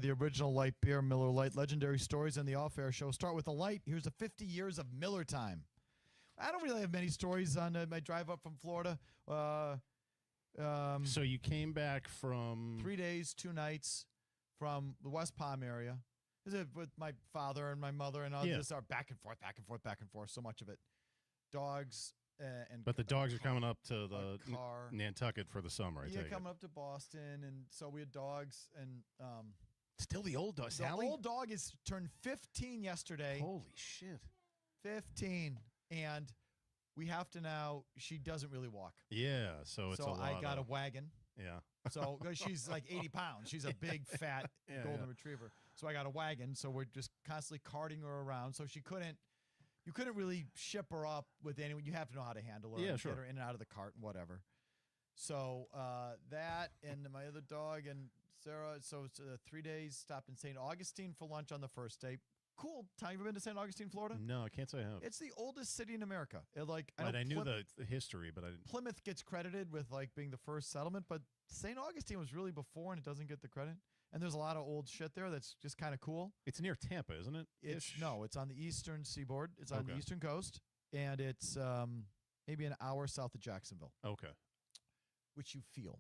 the original light beer, Miller Lite. Legendary stories in the off-air show. Start with a light. Here's the 50 years of Miller time. I don't really have many stories on my drive up from Florida. So you came back from 3 days, 2 nights from the West Palm area. This is with my father and my mother, and all this are back and forth, back and forth, back and forth. So much of it. Dogs But the dogs are coming up to the car. Nantucket for the summer. I take coming up to Boston, and so we had dogs, and still the old dog. the old dog is turned 15 yesterday. Holy shit! 15, and we have to now. She doesn't really walk. Yeah, so it's a lot. I got a wagon. Yeah. So because she's like 80 pounds, she's a big fat golden retriever. So I got a wagon. So we're just constantly carting her around. So she couldn't. You couldn't really ship her up with anyone. You have to know how to handle her. Yeah, sure. Get her in and out of the cart and whatever. So that and my other dog and Sarah. So it's 3 days. Stopped in St. Augustine for lunch on the first day. Cool time. You ever been to St. Augustine, Florida? No, I can't say I have. It's the oldest city in America. I knew the history, but I didn't. Plymouth gets credited with like being the first settlement, but St. Augustine was really before, and it doesn't get the credit. And there's a lot of old shit there that's just kind of cool. It's near Tampa, isn't it? It's on the eastern seaboard. It's on the eastern coast, and it's maybe an hour south of Jacksonville. Okay. Which you feel.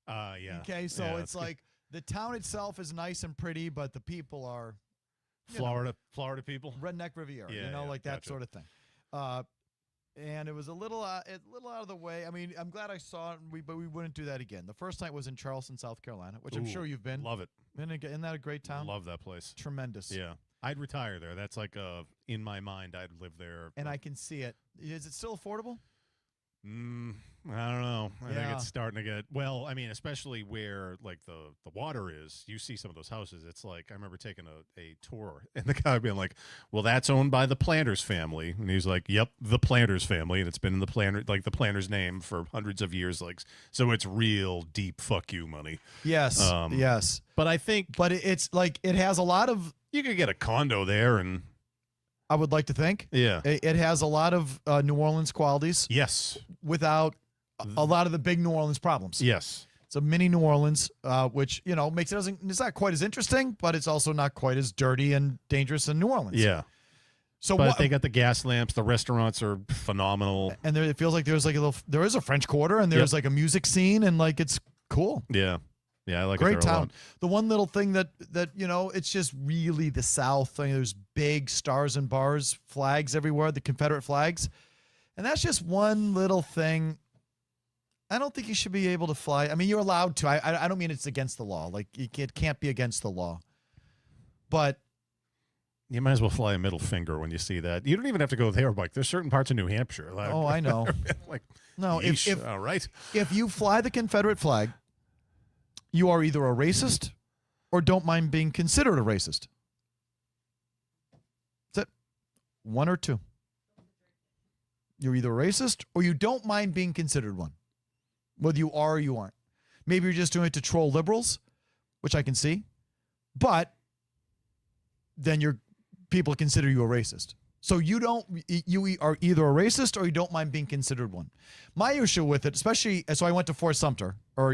Yeah. Okay, so it's like the town itself is nice and pretty, but the people are Florida people. Redneck Riviera, like that sort of thing. And it was a little out of the way. I mean, I'm glad I saw it, but we wouldn't do that again. The first night was in Charleston, South Carolina, which I'm sure you've been. Love it. Isn't that a great town? Love that place. Tremendous. Yeah. I'd retire there. That's like in my mind, I'd live there. And I can see it. Is it still affordable? I don't know. I think it's starting to get especially where like the water is. You see some of those houses. It's like I remember taking a tour and the guy being like, "Well, that's owned by the Planters family," and he's like, "Yep, the Planters family," and it's been in the Planters name for hundreds of years. Like, so it's real deep fuck you money. Yes, yes. But I think, it's like it has a lot of. You could get a condo there and. I would like to think. Yeah. It has a lot of New Orleans qualities. Yes. Without a lot of the big New Orleans problems. Yes. It's a mini New Orleans, which, makes it's not quite as interesting, but it's also not quite as dirty and dangerous in New Orleans. Yeah. So but they got the gas lamps. The restaurants are phenomenal. And it feels like there's like there is a French Quarter and there's like a music scene and like it's cool. Yeah. Yeah, I like Great it there a town. lot. The one little thing that it's just really the South. I mean, there's big stars and bars flags everywhere, the Confederate flags, and that's just one little thing. I don't think you should be able to fly. I mean, you're allowed to. I don't mean it's against the law. Like it can't be against the law, but you might as well fly a middle finger when you see that. You don't even have to go there. Like there's certain parts of New Hampshire. Like, I know. Like no, if all right, if you fly the Confederate flag, you are either a racist or don't mind being considered a racist. That's it. One or two. You're either a racist or you don't mind being considered one. Whether you are or you aren't. Maybe you're just doing it to troll liberals, which I can see. But then people consider you a racist. So you are either a racist or you don't mind being considered one. My issue with it, especially, so I went to Fort Sumter, or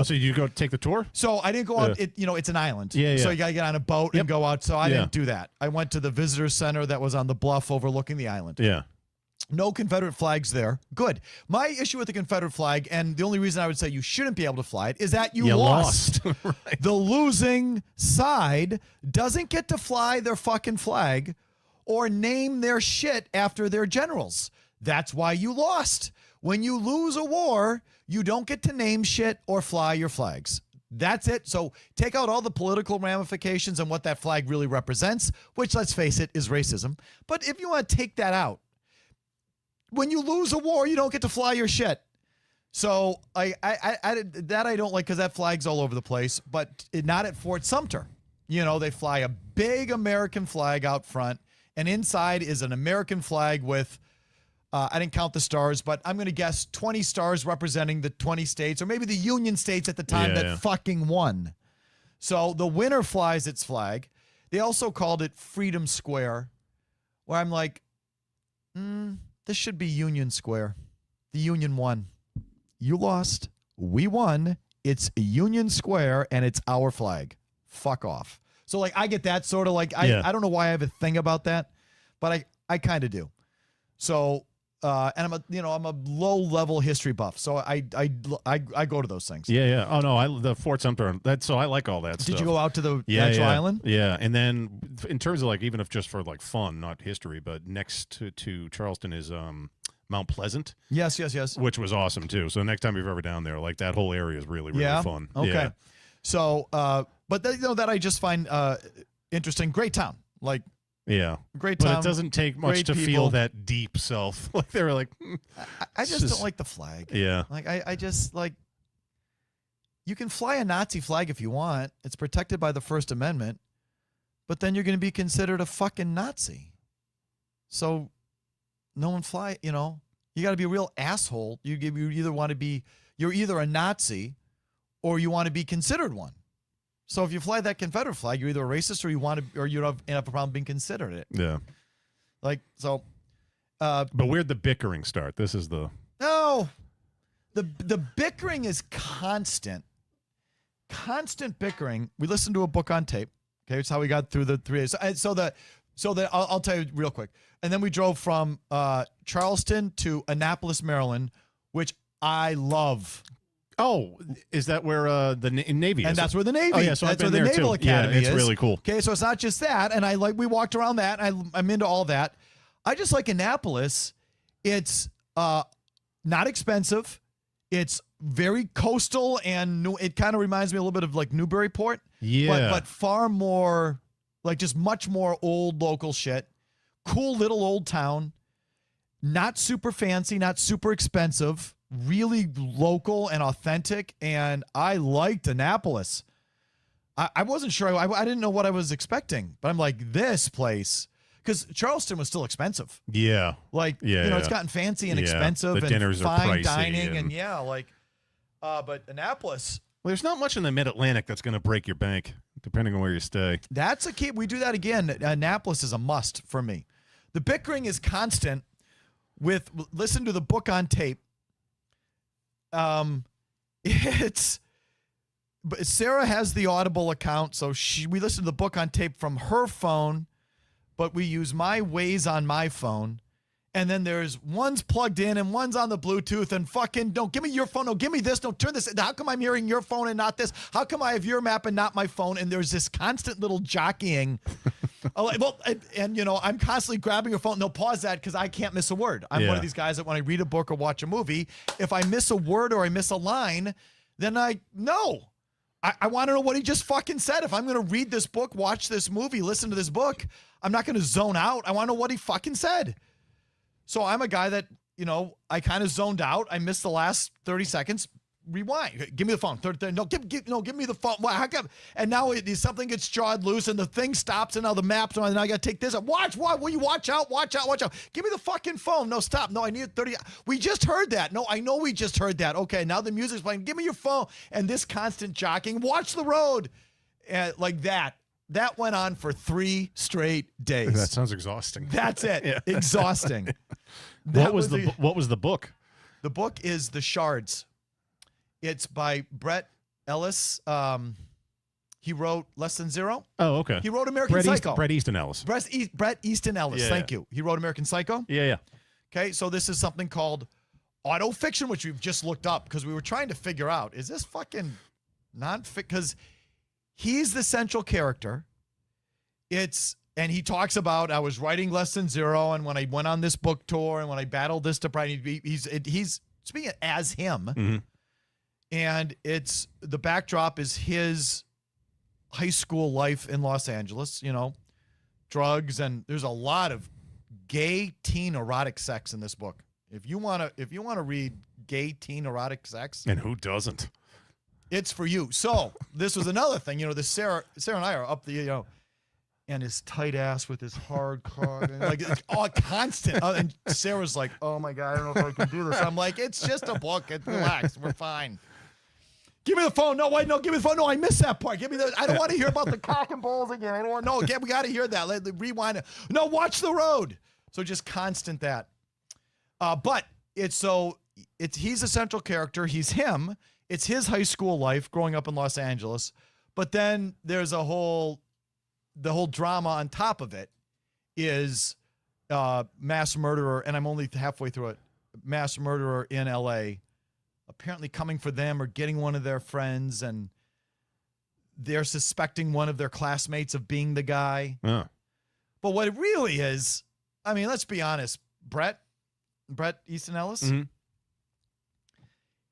so you go take the tour? So I didn't go out. It's an island. Yeah. So you gotta get on a boat and go out. So I didn't do that. I went to the visitor center that was on the bluff overlooking the island. Yeah. No Confederate flags there. Good. My issue with the Confederate flag, and the only reason I would say you shouldn't be able to fly it, is that you lost. Right. The losing side doesn't get to fly their fucking flag or name their shit after their generals. That's why you lost. When you lose a war, you don't get to name shit or fly your flags. That's it. So take out all the political ramifications and what that flag really represents, which, let's face it, is racism. But if you want to take that out, when you lose a war, you don't get to fly your shit. So I don't like, because that flag's all over the place, but not at Fort Sumter. They fly a big American flag out front, and inside is an American flag with, I didn't count the stars, but I'm going to guess 20 stars representing the 20 states, or maybe the Union states at the time that fucking won. So the winner flies its flag. They also called it Freedom Square, where I'm like, this should be Union Square. The Union won. You lost. We won. It's Union Square, and it's our flag. fuck off. So like I get that sort of like I don't know why I have a thing about that, but I kind of do. So and I'm a low level history buff, so I go to those things. Yeah. Oh no, the Fort Sumter. So I like all that stuff. Did you go out to the actual island? Yeah, and then in terms of like even if just for like fun, not history, but next to Charleston is Mount Pleasant. Yes. Which was awesome too. So next time you're ever down there, like that whole area is really fun. Okay. Yeah. So, but that I just find interesting. Great town, like. Yeah, great town. But it doesn't take much to feel that deep self. Like they were like, I just don't like the flag. Yeah, like I just like. You can fly a Nazi flag if you want. It's protected by the First Amendment, but then you're going to be considered a fucking Nazi. So, no one fly. You got to be a real asshole. You either want to be, you're either a Nazi, or you want to be considered one. So if you fly that Confederate flag, you're either a racist or you have a problem being considered it. Yeah. Like, so. But where'd the bickering start? This is the. No. The bickering is constant. Constant bickering. We listened to a book on tape. Okay. It's how we got through the 3 days. I'll tell you real quick. And then we drove from Charleston to Annapolis, Maryland, which I love. Oh, is that where the Navy is? And that's where the Navy. Oh yeah, so that's where the Naval Academy is. It's really cool. Okay, so it's not just that, and we walked around that, and I'm into all that. I just like Annapolis. It's not expensive. It's very coastal, and it kind of reminds me a little bit of like Newburyport. Yeah, but far more, like just much more old local shit. Cool little old town. Not super fancy, not super expensive. Really local and authentic, and I liked Annapolis. I wasn't sure. I didn't know what I was expecting, but I'm like, this place, because Charleston was still expensive. Yeah. Like, it's gotten fancy and expensive the and dinners fine are pricey dining but Annapolis. Well, there's not much in the Mid-Atlantic that's going to break your bank, depending on where you stay. That's a key. We do that again. Annapolis is a must for me. The bickering is constant listen to the book on tape. But Sarah has the Audible account, so we listen to the book on tape from her phone, but we use my Waze on my phone. And then there's one's plugged in and one's on the Bluetooth, and fucking don't give me your phone. No, give me this. Don't turn this. How come I'm hearing your phone and not this? How come I have your map and not my phone? And there's this constant little jockeying. I'm constantly grabbing your phone. No, pause that because I can't miss a word. I'm one of these guys that when I read a book or watch a movie, if I miss a word or I miss a line, then I want to know what he just fucking said. If I'm going to read this book, watch this movie, listen to this book, I'm not going to zone out. I want to know what he fucking said. So I'm a guy that, I kind of zoned out. I missed the last 30 seconds. Rewind. Give me the phone. Give me the phone. How come? And now something gets jawed loose and the thing stops and now the map's on and now I got to take this up. Watch. Will you watch out? Give me the fucking phone. No, stop. No, I need 30. We just heard that. No, I know we just heard that. Okay, now the music's playing. Give me your phone. And this constant jockeying. Watch the road. Like that. That went on for 3 straight days. That sounds exhausting. That's it. Yeah. Exhausting. What was the book? The book is The Shards. It's by Bret Ellis. He wrote Less Than Zero. Oh, okay. He wrote American Psycho. Bret Easton Ellis. Bret Easton Ellis. Thank you. He wrote American Psycho. Yeah. Okay, so this is something called autofiction, which we've just looked up because we were trying to figure out, is this fucking non-fiction? Because he's the central character. And he talks about, I was writing Less Than Zero, and when I went on this book tour, and when I battled this depression, he's speaking as him. Mm-hmm. And the backdrop is his high school life in Los Angeles, drugs, and there's a lot of gay teen erotic sex in this book. If you want to read gay teen erotic sex, and who doesn't? It's for you. So this was another thing, this Sarah and I are up and his tight ass with his hard car, and like it's all constant. And Sarah's like, "Oh my God, I don't know if I can do this." I'm like, "It's just a book. Relax, we're fine." Give me the phone. No, wait, no, give me the phone. No, I missed that part. Give me I don't want to hear about the cock and balls again. I don't want. No, again, we got to hear that. Rewind it. No, watch the road. So just constant that. But he's a central character. He's him. It's his high school life growing up in Los Angeles. But then there's the whole drama on top of it is mass murderer, and I'm only halfway through it, mass murderer in L.A., apparently coming for them or getting one of their friends, and they're suspecting one of their classmates of being the guy. Yeah. But what it really is, I mean, let's be honest, Brett Easton Ellis,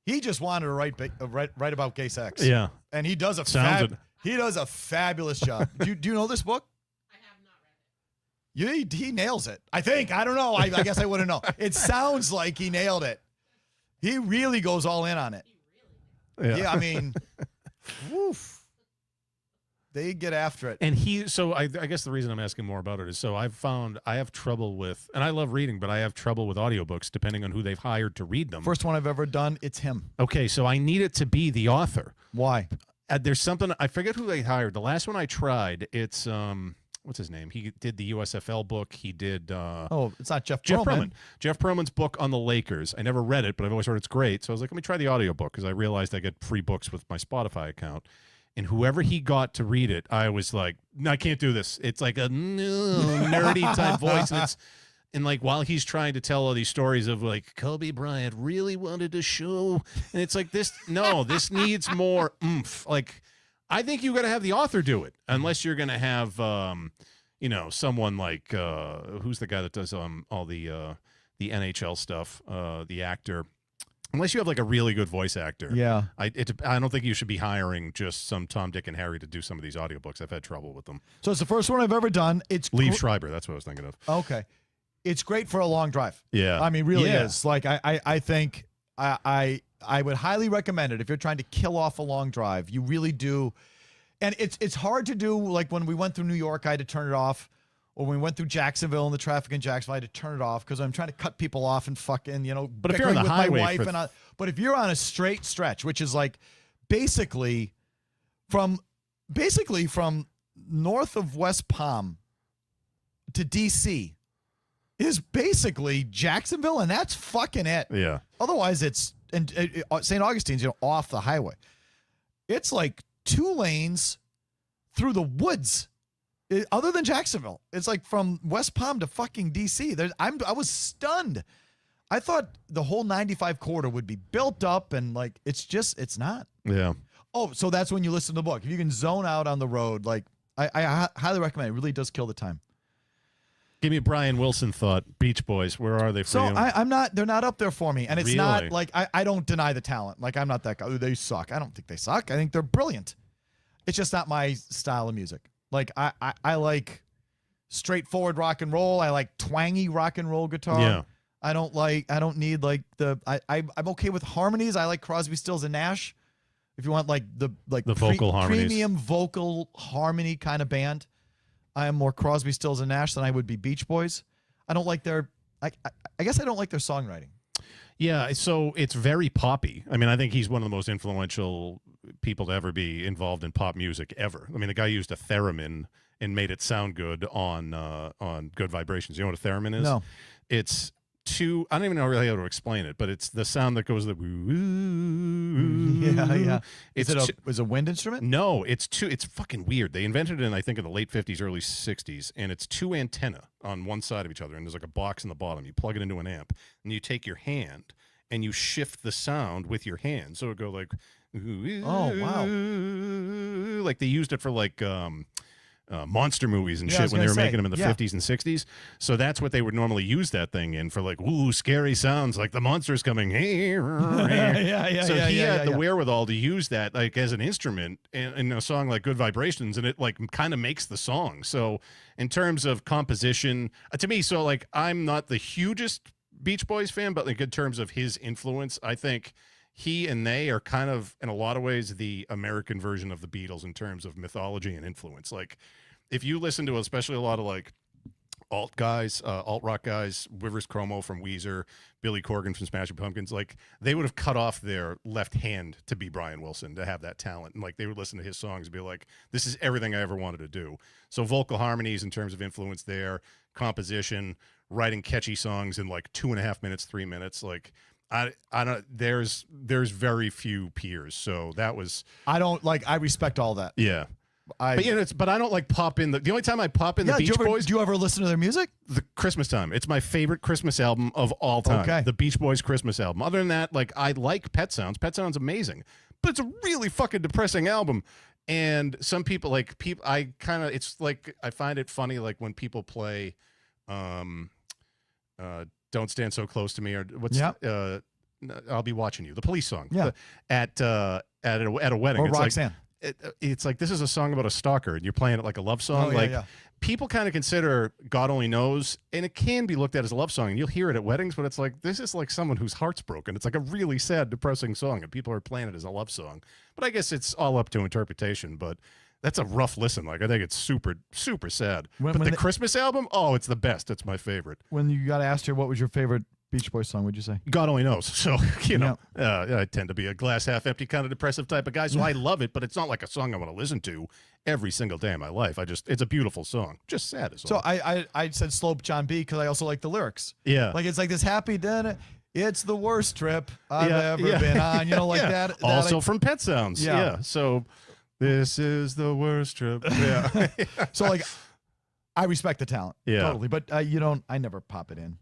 he just wanted to write about gay sex. Yeah. And he does a fabulous job. Do you know this book? I have not read it. He nails it. I think. I don't know. I guess I wouldn't know. It sounds like he nailed it. He really goes all in on it. Yeah, I mean, woof. They get after it. And I guess the reason I'm asking more about it is I have trouble with, and I love reading, but I have trouble with audiobooks depending on who they've hired to read them. First one I've ever done, it's him. Okay, so I need it to be the author. Why? There's something, I forget who they hired. The last one I tried, it's, what's his name? He did the USFL book. He did. It's not Jeff Pearlman. Jeff Pearlman's book on the Lakers. I never read it, but I've always heard it's great. So I was like, let me try the audiobook because I realized I get free books with my Spotify account. And whoever he got to read it, I was like, no, I can't do this. It's like a nerdy type voice. And like while he's trying to tell all these stories of like Kobe Bryant really wanted to show. And it's like this needs more oomph. Like, I think you got to have the author do it unless you're going to have, someone like who's the guy that does all the NHL stuff, the actor. Unless you have like a really good voice actor. Yeah. I don't think you should be hiring just some Tom, Dick, and Harry to do some of these audiobooks. I've had trouble with them. So it's the first one I've ever done. It's Liev Schreiber. That's what I was thinking of. Okay. It's great for a long drive. Yeah. I mean, really is. Like, I think I would highly recommend it if you're trying to kill off a long drive. You really do. And it's hard to do. Like when we went through New York, I had to turn it off. Or when we went through Jacksonville and the traffic in Jacksonville, I had to turn it off because I'm trying to cut people off and fucking, but if you're on the with highway my wife but if you're on a straight stretch, which is like basically from north of West Palm to DC is basically Jacksonville, and that's fucking it. Yeah. Otherwise, it's St. Augustine's, off the highway. It's like 2 lanes through the woods. Other than Jacksonville, it's like from West Palm to fucking DC. I was stunned. I thought the whole 95 corridor would be built up, and like it's not. Yeah. Oh, so that's when you listen to the book. If you can zone out on the road, like I highly recommend it. It really does kill the time. Give me a Brian Wilson thought. Beach Boys, where are they for you? I'm not. They're not up there for me, and it's Really? not like I don't deny the talent. Like I'm not that guy. Oh, they suck. I don't think they suck. I think they're brilliant. It's just not my style of music. Like I like straightforward rock and roll. I like twangy rock and roll guitar. Yeah. I don't need like I'm okay with harmonies. I like Crosby, Stills and Nash. If you want like the vocal harmonies. Premium vocal harmony kind of band, I am more Crosby, Stills and Nash than I would be Beach Boys. I don't like their I guess I don't like their songwriting. Yeah, so it's very poppy. I mean, I think he's one of the most influential people to ever be involved in pop music ever. I mean, the guy used a theremin and made it sound good on Good Vibrations. You know what a theremin is? No. It's I don't even know really how to explain it, but it's the sound that goes the Yeah. Is it a wind instrument? No, it's fucking weird. They invented it in, I think, in the late 50s, early 60s, and it's 2 antennae on one side of each other, and there's like a box in the bottom. You plug it into an amp, and you take your hand, and you shift the sound with your hand. So it go like, oh, wow. Like they used it for like monster movies and Yeah, I was shit when they gonna were say, making them in the yeah. 50s and 60s. So that's what they would normally use that thing in for, like, ooh, scary sounds, like the monster's coming. Yeah. So he had the yeah. wherewithal to use that like as an instrument in a song like Good Vibrations, and it like kind of makes the song. So in terms of composition, to me, so like I'm not the hugest Beach Boys fan, but like in terms of his influence, I think he and they are kind of, in a lot of ways, the American version of the Beatles in terms of mythology and influence. Like, if you listen to especially a lot of like alt rock guys, Rivers Cuomo from Weezer, Billy Corgan from Smashing Pumpkins, like they would have cut off their left hand to be Brian Wilson, to have that talent. And like they would listen to his songs and be like, this is everything I ever wanted to do. So vocal harmonies in terms of influence there, composition, writing catchy songs in like 2.5 minutes, 3 minutes, like I don't. There's very few peers, so that was. I respect all that. Yeah. But I don't like pop in the only time I pop in the Beach Boys. Do you ever listen to their music? The Christmas time. It's my favorite Christmas album of all time. Okay. The Beach Boys Christmas album. Other than that, like I like Pet Sounds. Pet Sounds amazing, but it's a really fucking depressing album. And some people it's like I find it funny like when people play, Don't Stand So Close to Me or I'll Be Watching You, the Police song. Yeah. At a wedding. Or it's Roxanne. It's like this is a song about a stalker and you're playing it like a love song. People kind of consider God Only Knows, and it can be looked at as a love song, and you'll hear it at weddings, but it's like this is like someone whose heart's broken. It's like a really sad, depressing song, and people are playing it as a love song. But I guess it's all up to interpretation. But that's a rough listen. Like I think it's super, super sad. But the Christmas album, it's the best. It's my favorite. When you got asked her what was your favorite Beach Boys song, would you say? God Only Knows. So, I tend to be a glass half empty kind of depressive type of guy, so I love it, but it's not like a song I want to listen to every single day of my life. It's a beautiful song. Just sad as well. So I said Slope John B because I also like the lyrics. Yeah. Like it's like this happy dinner. It's the worst trip I've ever been on. That. Also from Pet Sounds. Yeah. So this is the worst trip. Yeah. So like I respect the talent. Yeah. Totally. But I never pop it in.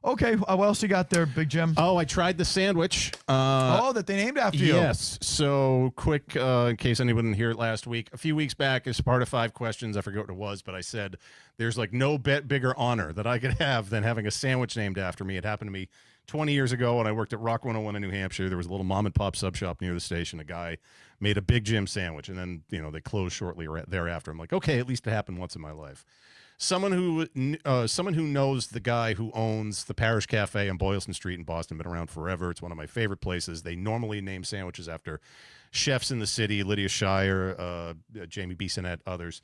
Okay, what else you got there, Big Jim? Oh, I tried the sandwich. That they named after you. Yes. So quick, in case anyone didn't hear it last week, a few weeks back, as part of 5 questions, I forget what it was, but I said there's like no bigger honor that I could have than having a sandwich named after me. It happened to me 20 years ago when I worked at Rock 101 in New Hampshire. There was a little mom and pop sub shop near the station. A guy made a Big Jim sandwich, and then they closed shortly thereafter. I'm like, okay, at least it happened once in my life. Someone who knows the guy who owns the Parish Cafe on Boylston Street in Boston, been around forever. It's one of my favorite places. They normally name sandwiches after chefs in the city, Lydia Shire, Jamie Bissonette, others.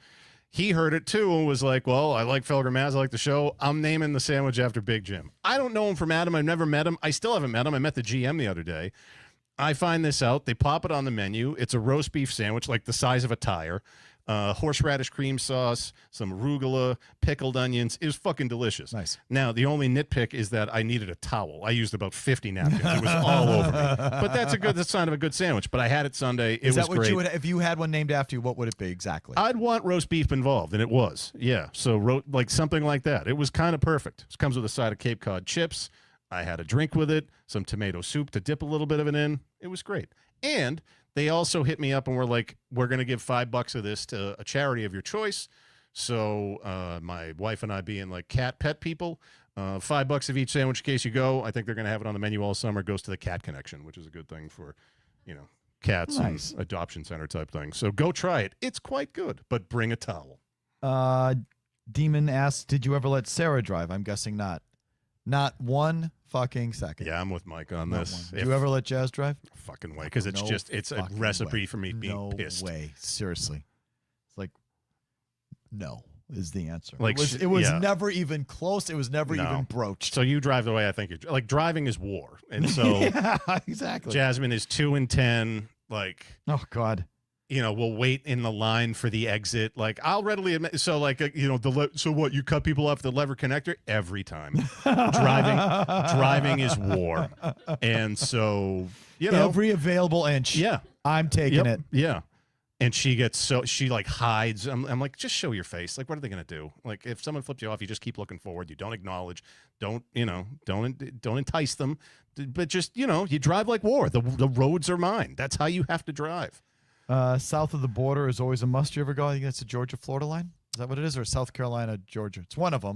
He heard it too and was like, well, I like Felger Maz, I like the show. I'm naming the sandwich after Big Jim. I don't know him from Adam. I've never met him. I still haven't met him. I met the GM the other day. I find this out. They pop it on the menu. It's a roast beef sandwich, like the size of a tire. Horseradish cream sauce, some arugula, pickled onions. It was fucking delicious. Nice. Now, the only nitpick is that I needed a towel. I used about 50 napkins. It was all over me. But that's the sign of a good sandwich. But I had it Sunday. It was great. Is that what you would, if you had one named after you, what would it be exactly? I'd want roast beef involved, and it was. Yeah, so like something like that. It was kind of perfect. It comes with a side of Cape Cod chips. I had a drink with it, some tomato soup to dip a little bit of it in. It was great. And they also hit me up and were like, we're going to give $5 of this to a charity of your choice. So my wife and I being like cat pet people, $5 of each sandwich in case you go. I think they're going to have it on the menu all summer. It goes to the Cat Connection, which is a good thing for, cats and adoption center type thing. So go try it. It's quite good, but bring a towel. Demon asks, did you ever let Sarah drive? I'm guessing not. Not one fucking second. Yeah, I'm with Mike on this. Did you ever let Jazz drive? Fucking way, because it's a recipe for me being pissed. No way. Seriously. It's like, no is the answer. Like, it was never even close. It was never even broached. So you drive the way I think you like. Driving is war. And so yeah, exactly. Jasmine is 2 and 10. Like, oh, God. We'll wait in the line for the exit. Like, I'll readily admit. So, like, so what? You cut people off the lever connector every time. Driving is war, and so every available inch. Yeah, I'm taking it. Yeah, and she like hides. I'm like, just show your face. Like, what are they gonna do? Like, if someone flips you off, you just keep looking forward. You don't acknowledge. Don't entice them. But just you drive like war. The roads are mine. That's how you have to drive. South of the border is always a must. You ever go? I think it's the Georgia-Florida line. Is that what it is, or South Carolina, Georgia? It's one of them.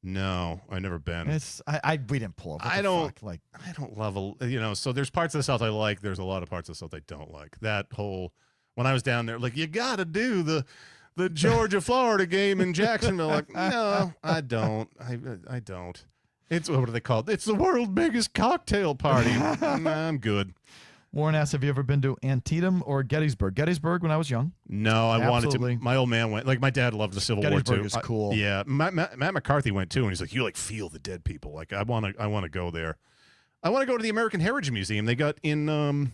No, I've never been. We didn't pull over. I don't love So there's parts of the South I like. There's a lot of parts of the South I don't like. That whole when I was down there, like you got to do the Georgia-Florida game in Jacksonville. Like, no, I don't. I don't. It's what are they called? It's the world's biggest cocktail party. Nah, I'm good. Warren asks, have you ever been to Antietam or Gettysburg? Gettysburg when I was young. No, I wanted to. My old man went. Like, my dad loved the Civil War, too. Gettysburg is cool. Yeah. Matt McCarthy went, too, and he's like, you, like, feel the dead people. Like, I want to go there. I want to go to the American Heritage Museum. They got in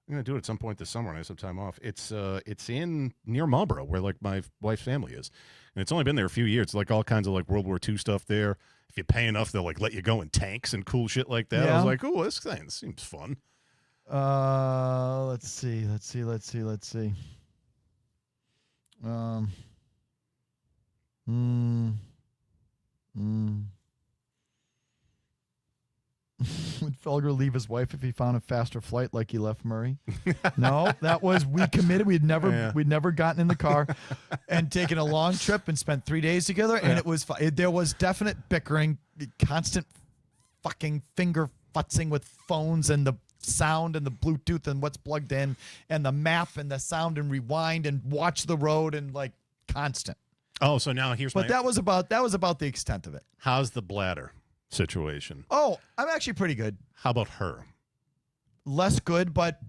I'm gonna do it at some point this summer when I have some time off. It's in near Marlboro, where like my wife's family is, and it's only been there a few years. It's like all kinds of like World War II stuff there. If you pay enough, they'll like let you go in tanks and cool shit like that. I was like, oh, this seems fun. Let's see. Would Felger leave his wife if he found a faster flight like he left Murray? No, that was we committed. We'd never gotten in the car and taken a long trip and spent 3 days together. And it was there was definite bickering, constant fucking finger futzing with phones and the sound and the Bluetooth and what's plugged in and the map and the sound and rewind and watch the road and like constant. Oh, so now But that was about the extent of it. How's the bladder situation? Oh, I'm actually pretty good. How about her? Less good, but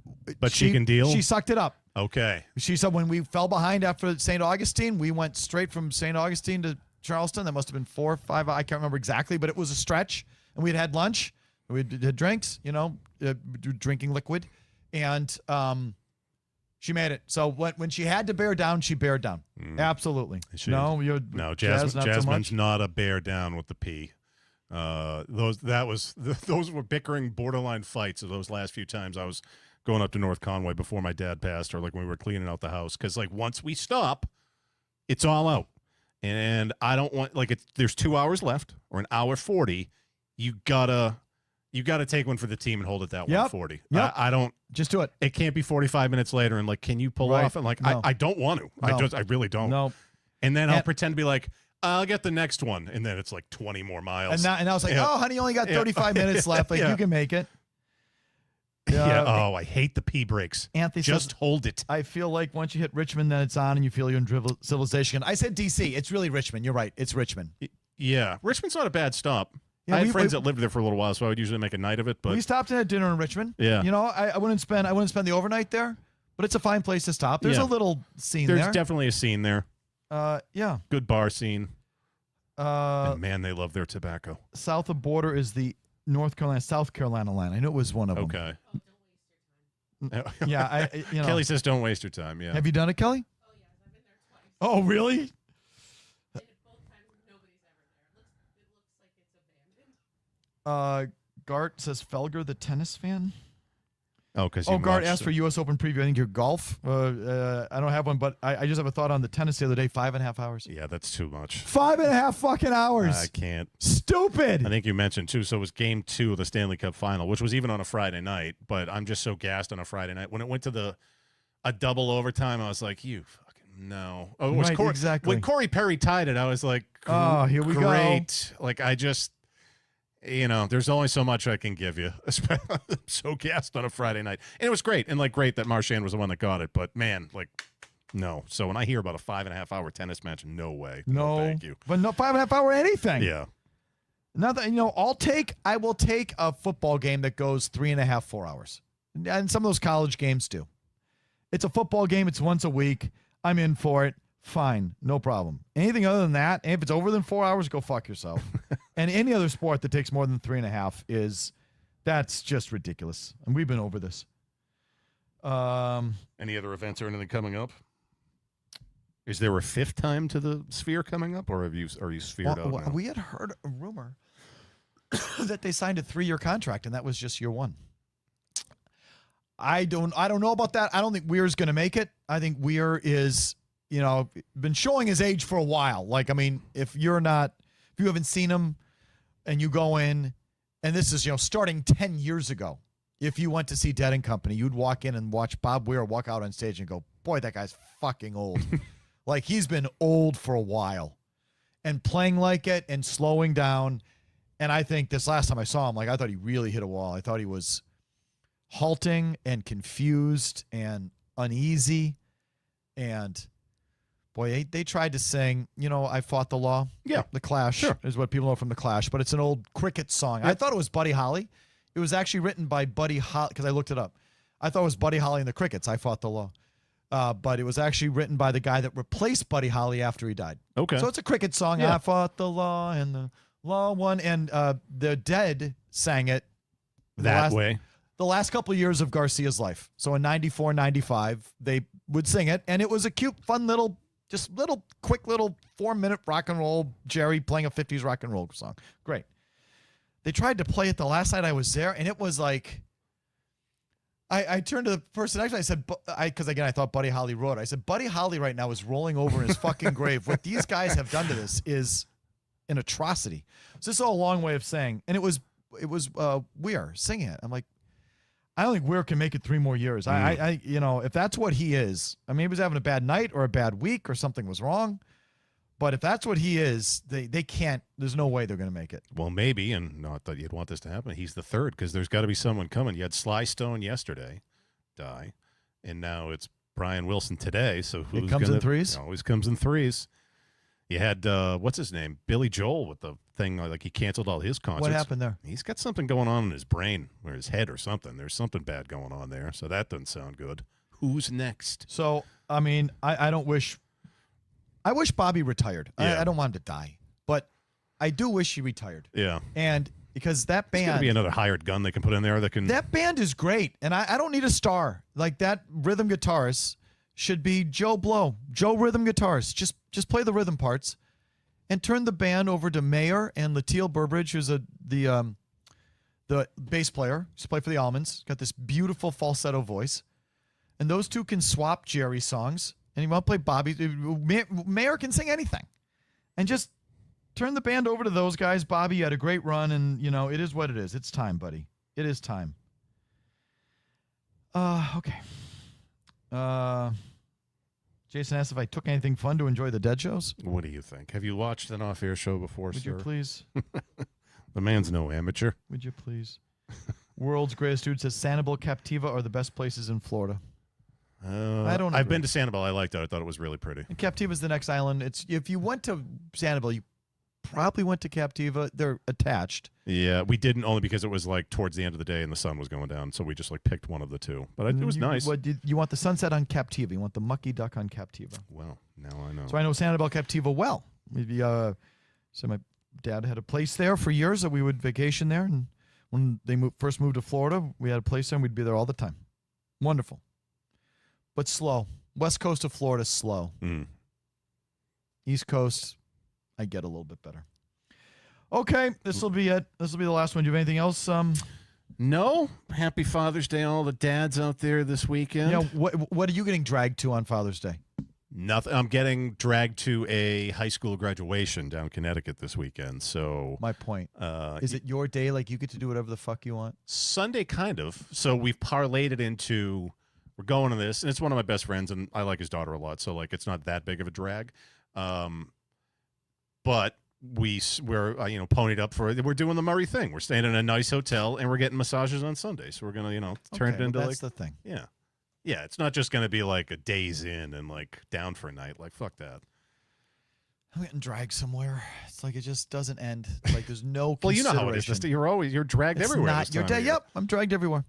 she can deal? She sucked it up. Okay. She said when we fell behind after St. Augustine, we went straight from St. Augustine to Charleston. That must have been 4 or 5. I can't remember exactly, but it was a stretch. And we had lunch. We had drinks, drinking liquid. And she made it. So when she had to bear down, she bared down. Absolutely. No, Jasmine's not a bear down with the P. Those were bickering borderline fights of those last few times I was going up to North Conway before my dad passed, or like when we were cleaning out the house, because like once we stop, it's all out, and I don't want there's 2 hours left or an hour 40. You gotta take one for the team and hold it that 140. Yep. I don't just do it. It can't be 45 minutes later and like, can you pull off? And like, no. I don't want to. No. I really don't. No. And then I'll pretend to be like, I'll get the next one, and then it's like 20 more miles. And I was like, oh, honey, you only got 35 minutes left. Like, you can make it. Oh, I hate the pee breaks. Anthony just says, hold it. I feel like once you hit Richmond, then it's on, and you feel you're in civilization. I said D.C. It's really Richmond. You're right. It's Richmond. Yeah, Richmond's not a bad stop. Yeah, I had friends that lived there for a little while, so I would usually make a night of it. But we stopped in at dinner in Richmond. Yeah, I wouldn't spend the overnight there, but it's a fine place to stop. There's a little scene there. There's definitely a scene there. Yeah. Good bar scene. And man, they love their tobacco. South of border is the South Carolina line. I knew it was one of them. Okay. Yeah, Kelly says don't waste your time. Yeah. Have you done it, Kelly? Oh, yes. I've been there twice. Oh, really? And both times, nobody's ever there. It looks abandoned. Gart says Felger, the tennis fan. Oh, because Gart asked for U.S. Open preview. I think your golf. I don't have one, but I just have a thought on the tennis the other day. 5.5 hours. Yeah, that's too much. 5.5 fucking hours. I can't. Stupid. I think you mentioned too. So it was Game 2 of the Stanley Cup Final, which was even on a Friday night. But I'm just so gassed on a Friday night when it went to a double overtime. I was like, you fucking no. Oh, it was right, exactly. When Corey Perry tied it. I was like, oh, here we go. Great. Like I just. There's only so much I can give you. I'm so gassed on a Friday night. And it was great. And, great that Marchand was the one that got it. But, man, no. So when I hear about a 5.5 hour tennis match, no way. No, thank you. But no 5.5 hour anything. Yeah. Nothing. I will take a football game that goes 3.5, 4 hours. And some of those college games do. It's a football game. It's once a week. I'm in for it. Fine, no problem. Anything other than that, and if it's over than 4 hours, go fuck yourself. And any other sport that takes more than 3.5 that's just ridiculous. And we've been over this. Any other events or anything coming up? Is there a 5th time to the Sphere coming up, or are you sphered out now? We had heard a rumor that they signed a 3-year contract, and that was just year 1. I don't know about that. I don't think Weir's going to make it. I think Weir is. Been showing his age for a while. If you haven't seen him and you go in, and this is, starting 10 years ago, if you went to see Dead and Company, you'd walk in and watch Bob Weir walk out on stage and go, boy, that guy's fucking old. He's been old for a while and playing like it and slowing down. And I think this last time I saw him, I thought he really hit a wall. I thought he was halting and confused and uneasy. And boy, they tried to sing, I Fought the Law. Yeah. The Clash is what people know from The Clash, but it's an old cricket song. Yep. I thought it was Buddy Holly. It was actually written by Buddy Holly, because I looked it up. I thought it was Buddy Holly and the Crickets, I Fought the Law. But it was actually written by the guy that replaced Buddy Holly after he died. Okay. So it's a cricket song. Yeah. I fought the law and the law won. And the Dead sang it. That way. the last couple of years of Garcia's life. So in 94, 95, they would sing it, and it was a cute, fun little, quick little 4-minute rock and roll, Jerry playing a 50s rock and roll song. Great. They tried to play it the last night I was there, and it was like, I turned to the person next to me, I said, because again, I thought Buddy Holly wrote it. I said, Buddy Holly right now is rolling over in his fucking grave. What these guys have done to this is an atrocity. So this is all a long way of saying, and it was Weir singing it. I'm like, I don't think Weir can make it 3 more years. I if that's what he is, I mean, he was having a bad night or a bad week or something was wrong. But if that's what he is, they can't. There's no way they're going to make it. Well, maybe, and not that you'd want this to happen. He's the third because there's got to be someone coming. You had Sly Stone yesterday die, and now it's Brian Wilson today. So who's comes in threes? It always comes in threes. You had, what's his name? Billy Joel with the thing, like he canceled all his concerts. What happened there? He's got something going on in his brain or his head or something. There's something bad going on there, so that doesn't sound good. Who's next? So, I mean, I don't wish... I wish Bobby retired. Yeah. I don't want him to die, but I do wish he retired. Yeah. And because that band... There's going to be another hired gun they can put in there that can... That band is great, and I don't need a star. Like, that rhythm guitarist should be Joe Blow. Joe rhythm guitarist. Just play the rhythm parts and turn the band over to Mayer and Lateal Burbridge, who's the bass player. Used to play for the Almonds. Got this beautiful falsetto voice. And those two can swap Jerry songs. And you want to play Bobby. Mayer can sing anything. And just turn the band over to those guys. Bobby, you had a great run, and, it is what it is. It's time, buddy. It is time. Okay. Jason asked if I took anything fun to enjoy the Dead shows. What do you think? Have you watched an off-air show before, Would sir? you please? The man's no amateur. Would you please? World's Greatest Dude says Sanibel, Captiva are the best places in Florida. I don't. I've been to Sanibel. I liked it. I thought it was really pretty. And Captiva's the next island. If you went to Sanibel, you probably went to Captiva. They're attached. Yeah, we didn't, only because it was like towards the end of the day and the sun was going down, so we just like picked one of the two. But it was nice. You want the sunset on Captiva? You want the mucky duck on Captiva? Well, now I know. So I know Sanibel, Captiva well. Maybe so my dad had a place there for years that we would vacation there, and when they first moved to Florida, we had a place there and we'd be there all the time. Wonderful. But slow. West coast of Florida, slow. East coast, I get a little bit better. Okay, this will be it. This will be the last one. Do you have anything else? No. Happy Father's Day, all the dads out there this weekend. What are you getting dragged to on Father's Day? Nothing. I'm getting dragged to a high school graduation down in Connecticut this weekend. So my point. Is it your day? Like you get to do whatever the fuck you want? Sunday, kind of. So we've parlayed it into... We're going to this, and it's one of my best friends, and I like his daughter a lot, so like it's not that big of a drag. But we're ponied up for it. We're doing the Murray thing. We're staying in a nice hotel, and we're getting massages on Sunday. So we're gonna turn it into that's the thing. Yeah. It's not just gonna be like a days in and like down for a night. Like fuck that. I'm getting dragged somewhere. It's like it just doesn't end. Like there's no. Well, you know how it is. You're dragged everywhere. Not your day. Yep, I'm dragged everywhere.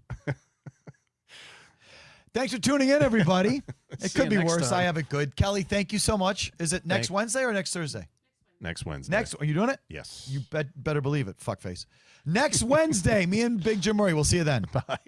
Thanks for tuning in, everybody. It could be worse. I have it good. Kelly, thank you so much. Is it next Wednesday or next Thursday? Next Wednesday. Are you doing it? Yes. You better believe it, fuckface. Next Wednesday, me and Big Jim Murray. We'll see you then. Bye.